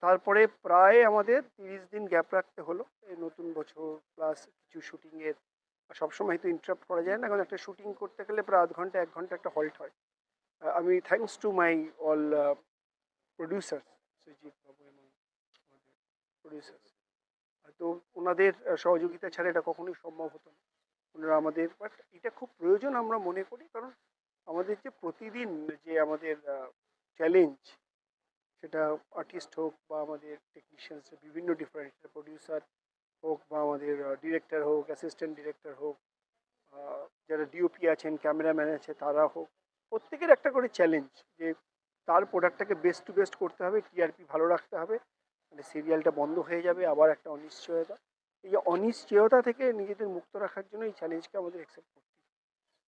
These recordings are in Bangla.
তারপরে প্রায় আমাদের 30 দিন গ্যাপ রাখতে হলো, এই নতুন বছর প্লাস কিছু শুটিংয়ের। সবসময় তো ইন্টারাপ্ট করা যায় না, এখন একটা শুটিং করতে গেলে প্রায় আধ ঘন্টা 1 ঘন্টা একটা হল্ট হয়। আমি thanks to my all producers, Sujit বাবু এবং প্রডিউসার্স, তো ওনাদের সহযোগিতা ছাড়া এটা কখনোই সম্ভব হতো না। ওনারা আমাদের, বাট এটা খুব প্রয়োজন আমরা মনে করি, কারণ আমাদের যে প্রতিদিন যে আমাদের চ্যালেঞ্জ, সেটা আর্টিস্ট হোক বা আমাদের টেকনিশিয়ানস বিভিন্ন ডিফারেন্ট প্রডিউসার হোক বা আমাদের ডিরেক্টর হোক, অ্যাসিস্ট্যান্ট ডিরেক্টর হোক, যারা ডিওপি আছেন, ক্যামেরাম্যান আছে, তারা হোক, প্রত্যেকের একটা করে চ্যালেঞ্জ যে তার প্রোডাক্টটাকে বেস্ট টু বেস্ট করতে হবে, টিআরপি ভালো রাখতে হবে, মানে সিরিয়ালটা বন্ধ হয়ে যাবে, আবার একটা অনিশ্চয়তা। এই যে অনিশ্চয়তা থেকে নিজেদের মুক্ত রাখার জন্য এই চ্যালেঞ্জকে আমাদের অ্যাকসেপ্ট করতে হবে।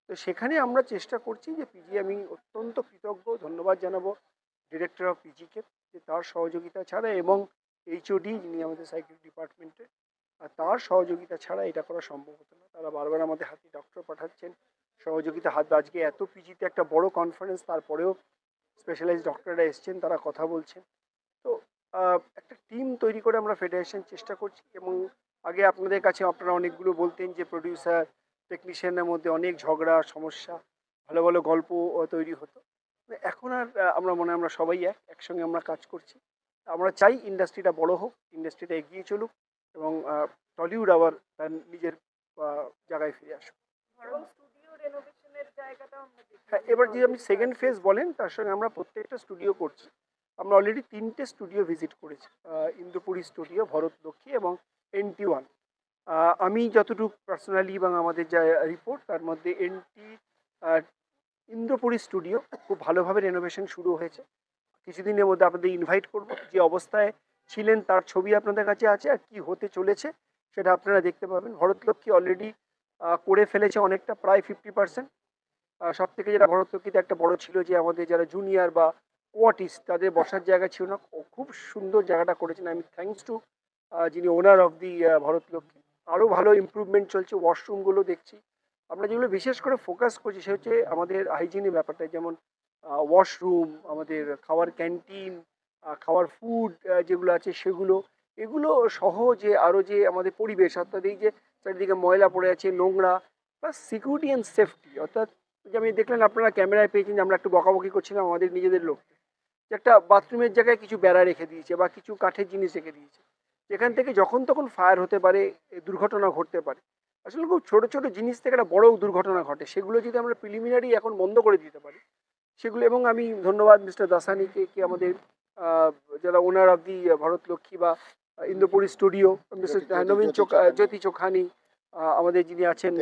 তো সেখানে আমরা চেষ্টা করছি যে পিজি, আমি অত্যন্ত কৃতজ্ঞ, ধন্যবাদ জানাবো ডিরেক্টর অফ পিজিকে, যে তার সহযোগিতা ছাড়া এবং এইচওডি যিনি আমাদের সাইকেল ডিপার্টমেন্টে, আর তার সহযোগিতা ছাড়া এটা করা সম্ভব হতো না। তারা বারবার আমাদের হাতে ডক্টর পাঠাচ্ছেন, সহযোগিতা হাত। আজকে এত পিজিতে একটা বড় কনফারেন্স, তারপরেও স্পেশালাইজ ডক্টররা এসছেন, তারা কথা বলছেন। তো একটা টিম তৈরি করে আমরা ফেডারেশন চেষ্টা করছি। এবং আগে আপনাদের কাছে আপনারা অনেকগুলো বলতেন যে প্রডিউসার টেকনিশিয়ানের মধ্যে অনেক ঝগড়া সমস্যা, ভালো ভালো গল্প তৈরি হতো। এখন আর আমরা মনে হয় আমরা সবাই একসঙ্গে আমরা কাজ করছি। আমরা চাই ইন্ডাস্ট্রিটা বড় হোক, ইন্ডাস্ট্রিটা এগিয়ে চলুক এবং টলিউড আবার তার নিজের জায়গায় ফিরে আসুক। হ্যাঁ, এবার যদি আপনি সেকেন্ড ফেজ বলেন, তার সঙ্গে আমরা প্রত্যেকটা স্টুডিও করছি। আমরা অলরেডি 3টে স্টুডিও ভিজিট করেছি, ইন্দ্রপুরী স্টুডিও, ভরতলক্ষ্মী এবং NT1। আমি যতটুকু পার্সোনালি এবং আমাদের যা রিপোর্ট, তার মধ্যে ইন্দ্রপুরী স্টুডিও খুব ভালোভাবে রেনোভেশন শুরু হয়েছে। কিছুদিনের মধ্যে আপনাদের ইনভাইট করব, যে অবস্থায় ছিলেন তার ছবি আপনাদের কাছে আছে, আর কি হতে চলেছে সেটা আপনারা দেখতে পাবেন। ভরতলক্ষ্মী অলরেডি করে ফেলেছে অনেকটা, প্রায় 50%। সব থেকে যেটা ভরতলক্ষ্মীতে একটা বড় ছিল, যে আমাদের যারা জুনিয়র বা কোয়ার্টিস্ট তাদের বসার জায়গা ছিল না, ও খুব সুন্দর জায়গাটা করেছেন। আমি থ্যাঙ্কস টু যিনি ওনার অফ দি ভরতলক্ষ্মী। আরও ভালো ইমপ্রুভমেন্ট চলছে, ওয়াশরুমগুলো দেখছি। আমরা যেগুলো বিশেষ করে ফোকাস করছি সে হচ্ছে আমাদের হাইজিনের ব্যাপারটা, যেমন ওয়াশরুম, আমাদের খাওয়ার ক্যান্টিন, খাওয়ার ফুড যেগুলো আছে সেগুলো, এগুলো সহ যে আরও যে আমাদের পরিবেশ, অর্থাৎ এই যে চারিদিকে ময়লা পড়ে আছে, নোংরা, প্লাস সিকিউরিটি অ্যান্ড সেফটি। অর্থাৎ যে আমি দেখলেন আপনারা ক্যামেরায় পেয়েছেন যে আমরা একটু বকাবকি করছিলাম আমাদের নিজেদের লোক, যে একটা বাথরুমের জায়গায় কিছু বেড়া রেখে দিয়েছে বা কিছু কাঠের জিনিস রেখে দিয়েছে, যেখান থেকে যখন তখন ফায়ার হতে পারে, দুর্ঘটনা ঘটতে পারে। আসলে খুব ছোট ছোট জিনিস থেকে একটা বড় দুর্ঘটনা ঘটে, সেগুলো যদি আমরা প্রিলিমিনারি এখন বন্ধ করে দিতে পারি সেগুলো। এবং আমি ধন্যবাদ মিস্টার দাসানিকে, কি আমাদের আহ, যারা ওনার অফ দি ভরতলক্ষ্মী বা ইন্দ্রপুরী স্টুডিও, মিস্টার নবীন জ্যোতি চোখানি, আমাদের যিনি আছেন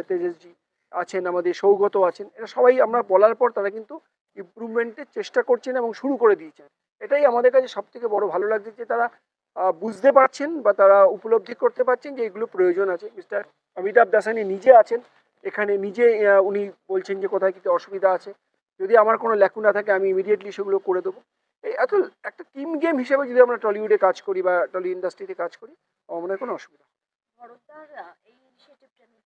তেজসজি আছেন, আমাদের সৌগত আছেন, এরা সবাই আমরা বলার পর তারা কিন্তু ইমপ্রুভমেন্টের চেষ্টা করছেন এবং শুরু করে দিয়েছেন। এটাই আমাদের কাছে সব থেকে বড় ভালো লাগছে, যে তারা বুঝতে পারছেন বা তারা উপলব্ধি করতে পারছেন যে এগুলো প্রয়োজন আছে। মিস্টার অমিতাভ দাসানি নিজে আছেন এখানে, নিজে উনি বলছেন যে কোথায় কিছু অসুবিধা আছে, যদি আমার কোনো ল্যাকুনা থাকে আমি ইমিডিয়েটলি সেগুলো করে দেবো। এই এত একটা টিম গেম হিসেবে যদি আমরা টলিউডে কাজ করি বা টলি ইন্ডাস্ট্রিতে কাজ করি, আমার মনে হয় কোনো অসুবিধা। ভরতদার